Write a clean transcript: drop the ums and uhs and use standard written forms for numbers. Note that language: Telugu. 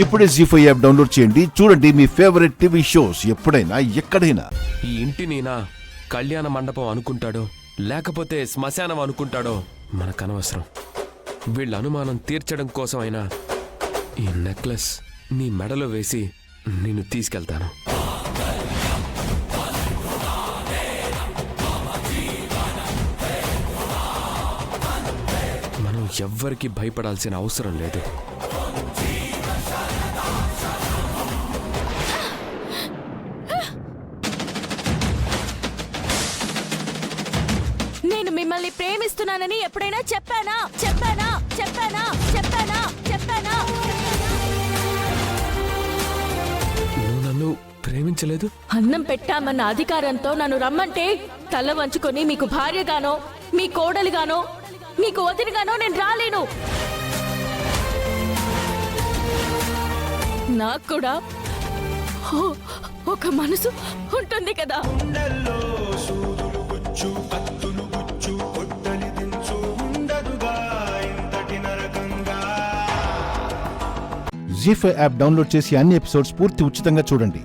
ఇప్పుడే జీ5 యాప్ డౌన్లోడ్ చేయండి. చూడండి మీ ఫేవరెట్ టీవీ షోస్ ఎప్పుడైనా ఎక్కడైనా. ఈ ఇంటిని నా కళ్యాణ మండపం అనుకుంటాడో లేకపోతే శ్మశానం అనుకుంటాడో మనకనవసరం. వీళ్ళ అనుమానం తీర్చడం కోసమైనా ఈ నెక్లెస్ నీ మెడలో వేసి నిన్ను తీసుకెళ్తాను. మనం ఎవ్వరికి భయపడాల్సిన అవసరం లేదు. నేను మిమ్మల్ని ప్రేమిస్తున్నానని ఎప్పుడైనా చెప్పానా? చెప్పానా? చెప్పానా? చెప్పానా? చెప్పానా? నువ్వు నన్ను ప్రేమించలేదు. అన్నం పెట్టామన్న అధికారంతో నన్ను రమ్మంటే తల వంచుకొని మీకు భార్యగానో మీ కోడలిగానో మీకు వదినగానో నేను రాలేను. నాకు కూడా ఒక మనసు ఉంటుంది కదా. జీ5 యాప్ డౌన్లోడ్ చేసి అన్ని ఎపిసోడ్స్ పూర్తి ఉచితంగా చూడండి.